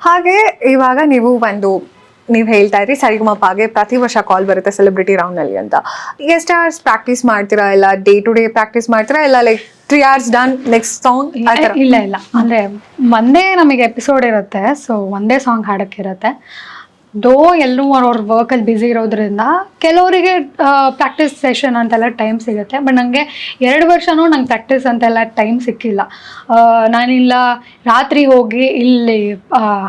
ಹಾಗೆ ಇವಾಗ ನೀವು ಹೇಳ್ತಾ ಇದ್ರಿ ಸರಿಗಮಪಗೆ ಪ್ರತಿ ವರ್ಷ ಕಾಲ್ ಬರುತ್ತೆ ಸೆಲೆಬ್ರಿಟಿ ರೌಂಡ್ ನಲ್ಲಿ ಅಂತ. ಎಷ್ಟು ಅವರ್ಸ್ ಪ್ರಾಕ್ಟೀಸ್ ಮಾಡ್ತೀರಾ, ಇಲ್ಲ ಡೇ ಟು ಡೇ ಪ್ರಾಕ್ಟೀಸ್ ಮಾಡ್ತೀರಾ, ಇಲ್ಲ like 3 hours done next song? ಇಲ್ಲ ಅಂದ್ರೆ ಒಂದೇ ನಮಗೆ ಎಪಿಸೋಡ್ ಇರುತ್ತೆ, ಸೊ ಒಂದೇ ಸಾಂಗ್ ಹಾಡಕ್ಕಿರತ್ತೆ. ದೋ ಎಲ್ಲರೂ ಅವ್ರ ವರ್ಕಲ್ಲಿ ಬ್ಯುಸಿ ಇರೋದ್ರಿಂದ ಕೆಲವರಿಗೆ ಪ್ರಾಕ್ಟೀಸ್ ಸೆಷನ್ ಅಂತೆಲ್ಲ ಟೈಮ್ ಸಿಗುತ್ತೆ. ಬಟ್ ನನಗೆ 2 ವರ್ಷನೂ ನಂಗೆ ಪ್ರಾಕ್ಟೀಸ್ ಅಂತೆಲ್ಲ ಟೈಮ್ ಸಿಕ್ಕಿಲ್ಲ. ನಾನಿಲ್ಲ ರಾತ್ರಿ ಹೋಗಿ ಇಲ್ಲಿ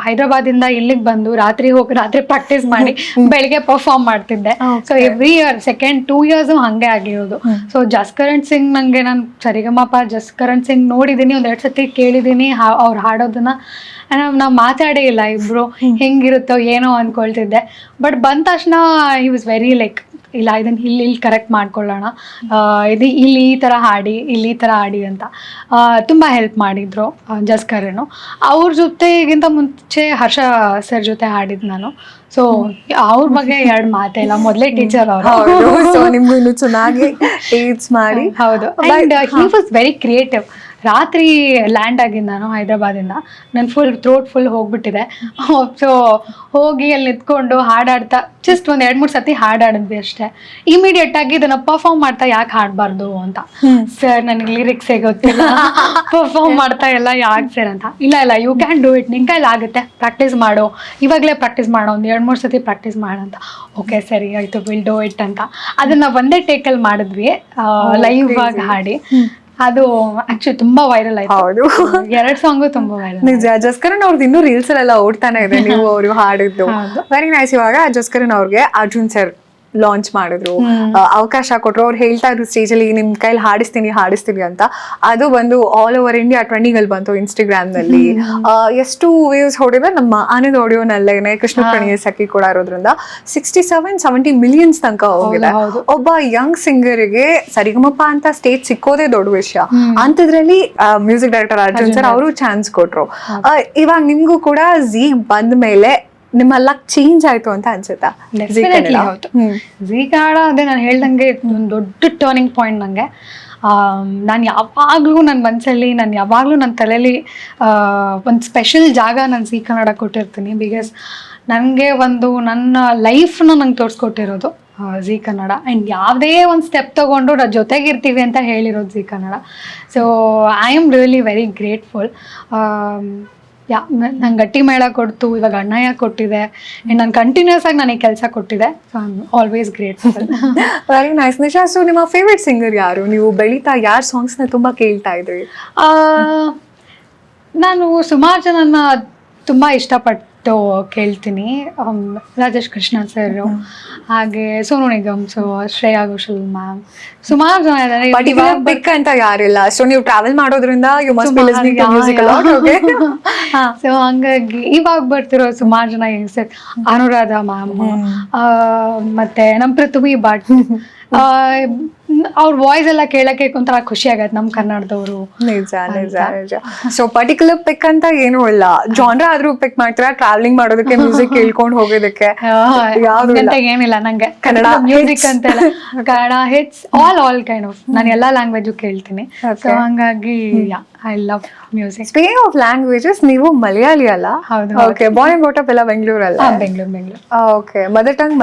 ಹೈದ್ರಾಬಾದಿಂದ ಇಲ್ಲಿಗೆ ಬಂದು ರಾತ್ರಿ ಪ್ರಾಕ್ಟೀಸ್ ಮಾಡಿ ಬೆಳಿಗ್ಗೆ ಪರ್ಫಾರ್ಮ್ ಮಾಡ್ತಿದ್ದೆ. So every year second 2 years ಹಾಗೆ ಆಗಿರೋದು. ಸೊ ಜಸ್ಕರಣ್ ಸಿಂಗ್ ನನಗೆ ನಾನು ಸರಿಗಮಪ ಜಸ್ಕರಣ್ ಸಿಂಗ್ ನೋಡಿದ್ದೀನಿ, 1-2 ಸತಿ ಕೇಳಿದ್ದೀನಿ ಅವ್ರು ಹಾಡೋದನ್ನ. ನಾವು ಮಾತಾಡೇ ಇಲ್ಲ ಇಬ್ರು, ಹೆಂಗಿರುತ್ತೋ ಏನೋ ಅಂದ್ಕೊಳ್ತಿದ್ದೆ. ಬಟ್ ಬಂದ ತಕ್ಷಣ ಹಿ ವಾಸ್ ವೆರಿ ಲೈಕ್, ಇಲ್ಲ ಇದನ್ನು ಇಲ್ಲಿ ಕರೆಕ್ಟ್ ಮಾಡ್ಕೊಳ್ಳೋಣ, ಇದು ಇಲ್ಲಿ ಈ ಥರ ಹಾಡಿ, ಇಲ್ಲಿ ಈ ಥರ ಹಾಡಿ ಅಂತ ತುಂಬ ಹೆಲ್ಪ್ ಮಾಡಿದರು ಜಸ್ಕರನು. ಅವ್ರ ಜೊತೆಗಿಂತ ಮುಂಚೆ ಹರ್ಷ ಸರ್ ಜೊತೆ ಹಾಡಿದ್ದು ನಾನು. ಸೊ ಅವ್ರ ಬಗ್ಗೆ 2 ಮಾತೇ ಇಲ್ಲ, ಮೊದಲೇ ಟೀಚರ್ ಅವರು. ಸೊ ನಿಮ್ಗೂ ಚೆನ್ನಾಗಿ ಟೀಚ್ ಮಾಡಿ. ಹೌದು, and he was very creative. ರಾತ್ರಿ ಲ್ಯಾಂಡ್ ಆಗಿದ್ದು ನಾನು ಹೈದ್ರಾಬಾದಿಂದ, ನನ್ನ ಥ್ರೋಟ್ ಫುಲ್ ಹೋಗ್ಬಿಟ್ಟಿದೆ. ಸೊ ಹೋಗಿ ಅಲ್ಲಿ ನಿಂತ್ಕೊಂಡು ಹಾಡಾಡ್ತಾ ಜಸ್ಟ್ 1-2-3 ಸತಿ ಹಾಡಾಡಿದ್ವಿ ಅಷ್ಟೇ. ಇಮಿಡಿಯೇಟ್ ಆಗಿ ಇದನ್ನ ಪರ್ಫಾರ್ಮ್ ಮಾಡ್ತಾ ಯಾಕೆ ಹಾಡಬಾರ್ದು ಅಂತ. ಸರ್ ನನಗೆ ಲಿರಿಕ್ಸೇ ಗೊತ್ತಿಲ್ಲ, ಪರ್ಫಾರ್ಮ್ ಮಾಡ್ತಾ ಎಲ್ಲ ಯಾಕೆ ಸರ್ ಅಂತ. ಇಲ್ಲ ಯು ಕ್ಯಾನ್ ಡೂ ಇಟ್, ನಿನ್ ಕೈಲಿ ಆಗುತ್ತೆ, ಪ್ರಾಕ್ಟೀಸ್ ಮಾಡು, ಇವಾಗಲೇ ಪ್ರಾಕ್ಟೀಸ್ ಮಾಡೋ, 1-2-3 ಸತಿ ಪ್ರಾಕ್ಟೀಸ್ ಮಾಡಂತ. ಓಕೆ ಸರಿ ಆಯ್ತು, ವಿಲ್ ಡೂ ಇಟ್ ಅಂತ. ಅದನ್ನ ಒಂದೇ ಟೇಕಲ್ಲಿ ಮಾಡಿದ್ವಿ, ಲೈವ್ ಆಗಿ ಹಾಡಿ. ಅದು ಆಕ್ಚುಲಿ ತುಂಬಾ ವೈರಲ್ ಆಯ್ತು. 2 ಸಾಂಗು ತುಂಬಾ ವೈರಲ್. ನಿಜ, ಜಸ್ಕರಣ್ ಅವ್ರದ್ದು ಇನ್ನೂ ರೀಲ್ಸ್ ಅಲ್ಲೆಲ್ಲ ಓಡ್ತಾನೆ ಇದೆ ನೀವು ಅವರು ಹಾಡಿದ್ದು. Very nice. ಇವಾಗ ಜಸ್ಕರಣ್ ಅವ್ರಿಗೆ ಅರ್ಜುನ್ ಸರ್ ಲಾಂಚ್ ಮಾಡಿದ್ರು, ಅವಕಾಶ ಕೊಟ್ರು. ಅವ್ರು ಹೇಳ್ತಾ ಇದ್ರು ಸ್ಟೇಜ್ ಅಲ್ಲಿ ನಿಮ್ ಕೈಲಿ ಹಾಡಿಸ್ತೀನಿ ಅಂತ. ಅದು ಬಂದು ಆಲ್ ಓವರ್ ಇಂಡಿಯಾ ಟ್ರೆಂಡಿಂಗ್ ಬಂತು ಇನ್ಸ್ಟಾಗ್ರಾಮ್ ನಲ್ಲಿ. ಎಷ್ಟು ವ್ಯೂಸ್ ಹೊಡಿದ್ರೆ ನಮ್ಮ ಆನಂದ್ ಆಡಿಯೋನಲ್ಲೇನೆ ಕೃಷ್ಣ ಪ್ರಣಯ ಸಖಿ ಕೂಡ ಇರೋದ್ರಿಂದ 67-70 ಮಿಲಿಯನ್ಸ್ ತನಕ ಹೋಗಿದೆ. ಒಬ್ಬ ಯಂಗ್ ಸಿಂಗರ್ಗೆ ಸರಿಗಮಪ ಅಂತ ಸ್ಟೇಜ್ ಸಿಕ್ಕೋದೇ ದೊಡ್ಡ ವಿಷಯ. ಅಂತದ್ರಲ್ಲಿ ಮ್ಯೂಸಿಕ್ ಡೈರೆಕ್ಟರ್ ಅರ್ಜುನ್ ಸರ್ ಅವರು ಚಾನ್ಸ್ ಕೊಟ್ರು. ಇವಾಗ ನಿಮ್ಗೂ ಕೂಡ ಝೀ ಬಂದ ಮೇಲೆ ನಿಮ್ಮ ಲಕ್ ಚೇಂಜ್ ಆಯ್ತು ಅಂತ ಅನ್ಸುತ್ತಾ? ಝೀ ಕನ್ನಡ ಅದೇ ನಾನು ಹೇಳ್ದಂಗೆ ಒಂದು ದೊಡ್ಡ ಟರ್ನಿಂಗ್ ಪಾಯಿಂಟ್ ನನಗೆ. ನಾನು ಯಾವಾಗಲೂ ನನ್ನ ಮನಸ್ಸಲ್ಲಿ, ನನ್ನ ತಲೆಯಲ್ಲಿ ಒಂದು ಸ್ಪೆಷಲ್ ಜಾಗ ನಾನು ಝೀ ಕನ್ನಡ ಕೊಟ್ಟಿರ್ತೀನಿ. ಬಿಕಾಸ್ ನನಗೆ ನನ್ನ ಲೈಫ್ನ ನಂಗೆ ತೋರಿಸ್ಕೊಟ್ಟಿರೋದು ಝೀ ಕನ್ನಡ. ಆ್ಯಂಡ್ ಯಾವುದೇ ಒಂದು ಸ್ಟೆಪ್ ತೊಗೊಂಡು ನಾವು ಜೊತೆಗಿರ್ತೀವಿ ಅಂತ ಹೇಳಿರೋದು Zee Kannada. So I am really very grateful. ನಂಗೆ ಗಟ್ಟಿ ಮೇಳ ಕೊಡ್ತು, ಇವಾಗ ಅಣ್ಣಯ್ಯ ಕೊಟ್ಟಿದೆ, ಆ್ಯಂಡ್ ನಾನು ಕಂಟಿನ್ಯೂಸ್ ಆಗಿ ನನಗೆ ಕೆಲಸ ಕೊಟ್ಟಿದೆ. So I am always grateful. Very nice. Nisha, so ನಿಮ್ಮ ಫೇವ್ರೆಟ್ ಸಿಂಗರ್ ಯಾರು? ನೀವು ಬೆಳೀತಾ ಯಾರ ಸಾಂಗ್ಸ್ನ ತುಂಬ ಕೇಳ್ತಾ ಇದ್ರಿ? ನಾನು ಸುಮಾರು ಜನನ ತುಂಬ ಇಷ್ಟಪಟ್ಟು ಕೇಳ್ತೀನಿ. ರಾಜೇಶ್ ಕೃಷ್ಣ ಸರ್, ಹಾಗೆ ಸೋನು ನಿಗಮ್, ಸೊ ಶ್ರೇಯಾ ಘೋಷಲ್ ಮ್ಯಾಮ್, ಸುಮಾರು ಜನ ಇದ್ದಾರೆ. ಅಂತ ಯಾರಿಲ್ಲ. ಸೊ ನೀವು ಟ್ರಾವೆಲ್ ಮಾಡೋದ್ರಿಂದ you must be listening to music a lot. Okay. So ಹಂಗಾಗಿ ಇವಾಗ ಬರ್ತಿರೋ ಸುಮಾರು ಜನ ಹೆಂಗಸರ್, ಅನುರಾಧ ಮ್ಯಾಮ್, ಮತ್ತೆ ನಮ್ಮ ಪೃಥ್ವಿ ಭಟ್, ಅವ್ರ ವಾಯ್ಸ್ ಎಲ್ಲ ಕೇಳಕ್ಕೆ ಒಂಥರ ಖುಷಿ ಆಗತ್ತೆ ನಮ್ಮ ಕನ್ನಡದವರು. ನಿಜ. ಸೊ ಪರ್ಟಿಕ್ಯುಲರ್ ಪಿಕ್ ಅಂತ ಏನೂ ಇಲ್ಲ, ಜಾನ್ರಾ ಆದ್ರೂ ಪಿಕ್ ಮಾಡ್ತೀರಾ ಟ್ರಾವೆಲಿಂಗ್ ಮಾಡೋದಕ್ಕೆ, ಮ್ಯೂಸಿಕ್ ಕೇಳ್ಕೊಂಡು ಹೋಗೋದಕ್ಕೆ? ಅಂತ ಏನಿಲ್ಲ ನಂಗೆ, ಕನ್ನಡ ಮ್ಯೂಸಿಕ್ ಅಂತೆಲ್ಲ, Kannada hits all kind of, ನಾನು ಎಲ್ಲಾ ಲ್ಯಾಂಗ್ವೇಜು ಕೇಳ್ತೀನಿ. ಸೊ ಹಂಗಾಗಿ I love music. Speaking of languages, ನೀವು ಮಲಯಾಳಿ ಅಲ್ಲ? ಹೌದು. Okay. Born and brought up ಎಲ್ಲ ಬೆಂಗಳೂರಲ್ಲ? Bengaluru. Okay. Mother tongue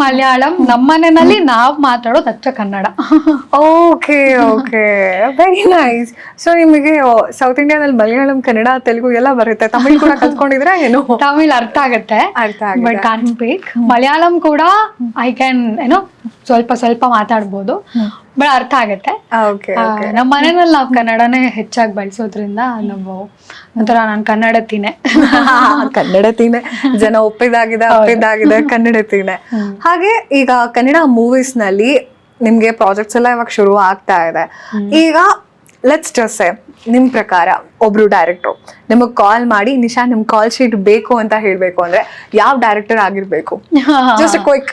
Malayalam. ನಮ್ಮ ಮನೆಯಲ್ಲಿ ನಾವು ಮಾತಾಡೋದು ಅಚ್ಚ Kannada. Okay. Very nice. So ನಿಮಗೆ ಸೌತ್ ಇಂಡಿಯಾದಲ್ಲಿ ಮಲಯಾಳಂ, ಕನ್ನಡ, ತೆಲುಗು ಎಲ್ಲ ಬರುತ್ತೆ. ತಮಿಳ್ ಕೂಡ ಕಲ್ತ್ಕೊಂಡಿದ್ರೆ ಏನು? ತಮಿಳ್ ಅರ್ಥ ಆಗುತ್ತೆ, ಬಟ್ ಕಾಂಟ್ ಸ್ಪೀಕ್. ಮಲಯಾಳಂ ಕೂಡ ಐ ಕ್ಯಾನ್ ಸ್ವಲ್ಪ ಮಾತಾಡ್ಬೋದು, ಬಟ್ ಅರ್ಥ ಆಗತ್ತೆ. ನಮ್ಮ ಮನೆಯಲ್ಲಿ ನಾವು ಕನ್ನಡನೇ ಹೆಚ್ಚಾಗಿ ಬಳಸೋದ್ರಿಂದ ನಾವು ಒಂಥರ ನಾನು ಕನ್ನಡತಿನೇ. ಜನ ಒಪ್ಪಿದಾಗಿದೆ ಕನ್ನಡತಿನೇ. ಹಾಗೆ ಈಗ ಕನ್ನಡ ಮೂವೀಸ್ ನಲ್ಲಿ ನಿಮ್ಗೆ ಪ್ರಾಜೆಕ್ಟ್ಸ್ ಎಲ್ಲ ಇವಾಗ ಶುರು ಆಗ್ತಾ ಇದೆ. ಈಗ ಲೆಟ್ಸ್ ಜಸ್ಟ್ ಸೇ, ನಿಮ್ ಪ್ರಕಾರ ಒಬ್ರು ಡೈರೆಕ್ಟರ್ ನಿಮಗ್ ಕಾಲ್ ಮಾಡಿ ನಿಶಾ ನಿಮ್ ಕಾಲ್ ಶೀಟ್ ಬೇಕು ಅಂತ ಹೇಳ್ಬೇಕು ಅಂದ್ರೆ ಯಾವ ಡೈರೆಕ್ಟರ್ ಆಗಿರ್ಬೇಕು? Just quick.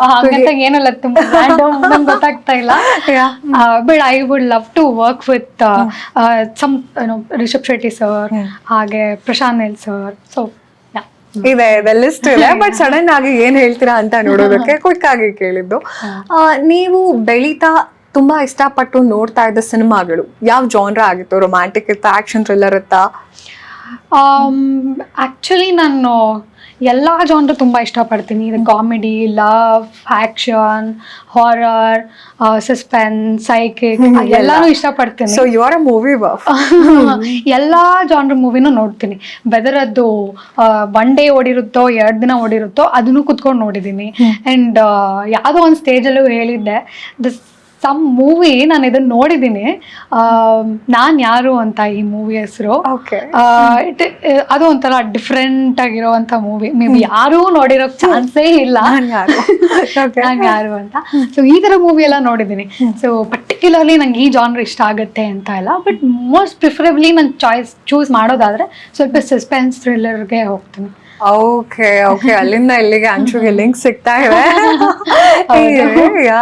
ಹಾಗಂತ ಏನಲ್ಲ, ತುಂಬಾ ಗೊತ್ತಾಗ್ತಾ ಇಲ್ಲ. But I would love to work with some Rishab Shetty sir, ಹಾಗೆ ಪ್ರಶಾಂತ್ ನೀಲ್ ಸರ್. ಸೊ ಇದೆ ಲಿಸ್ಟ್ ಇದೆ, ಬಟ್ ಸಡನ್ ಆಗಿ ಏನ್ ಹೇಳ್ತೀರಾ ಅಂತ ನೋಡೋದಕ್ಕೆ ಕ್ವಿಕ್ ಆಗಿ ಕೇಳಿದ್ದು. ನೀವು ಬೆಳೀತಾ ತುಂಬಾ ಇಷ್ಟಪಟ್ಟು ನೋಡ್ತಾ ಇದ್ದ ಸಿನಿಮಾಗಳು ಯಾವ ಜಾನ್ರಾ ಆಗಿತ್ತು? ರೊಮ್ಯಾಂಟಿಕ್ ಇತ್ತಾ, ಆಕ್ಷನ್ ಥ್ರಿಲ್ಲರ್ ಇತ್ತಾ? ಆ್ಯಕ್ಚುಲಿ ನಾನು ಎಲ್ಲ ಜಾನ್ರು ತುಂಬ ಇಷ್ಟಪಡ್ತೀನಿ. ಇದು comedy, love, action, horror, suspense, psychic ಎಲ್ಲಾನು ಇಷ್ಟಪಡ್ತೀನಿ. So you are a movie buff. ಎಲ್ಲ ಜಾನ್ರ್ ಮೂವಿನೂ ನೋಡ್ತೀನಿ. ವೆದರ್ ಅದು 1 ಡೇ ಓಡಿರುತ್ತೋ 2 ದಿನ ಓಡಿರುತ್ತೋ ಅದನ್ನು ಕುತ್ಕೊಂಡು ನೋಡಿದ್ದೀನಿ. ಆ್ಯಂಡ್ ಯಾವುದೋ ಒಂದು ಸ್ಟೇಜಲ್ಲೂ ಹೇಳಿದ್ದೆ, ಸಮ್ ಮೂವಿ ನಾನು ಇದನ್ನು ನೋಡಿದ್ದೀನಿ, ನಾನು ಯಾರು ಅಂತ ಈ ಮೂವಿ ಹೆಸರು. ಓಕೆ. ಅದು ಒಂಥರ ಡಿಫ್ರೆಂಟ್ ಆಗಿರೋವಂಥ ಮೂವಿ. ಮೇ ಬಿ ಯಾರೂ ನೋಡಿರೋ ಚಾನ್ಸೇ ಇಲ್ಲ ನಾನು ಯಾರು ಅಂತ. ಸೊ ಈ ಥರ ಮೂವಿ ಎಲ್ಲ ನೋಡಿದ್ದೀನಿ. ಸೊ ಪರ್ಟಿಕ್ಯುಲರ್ಲಿ ನಂಗೆ ಈ ಜಾನ್ರ್ ಇಷ್ಟ ಆಗುತ್ತೆ ಅಂತ ಇಲ್ಲ, ಬಟ್ ಮೋಸ್ಟ್ ಪ್ರಿಫರಬ್ಲಿ ನಾನು ಚೂಸ್ ಮಾಡೋದಾದ್ರೆ ಸ್ವಲ್ಪ ಸಸ್ಪೆನ್ಸ್ ಥ್ರಿಲ್ಲರ್ಗೆ ಹೋಗ್ತೀನಿ. ಓಕೆ ಓಕೆ, ಅಲ್ಲಿಂದ ಇಲ್ಲಿಗೆ ಅಂಚುಗೆ ಲಿಂಕ್ ಸಿಗ್ತಾ ಇವೆ. ಯಾ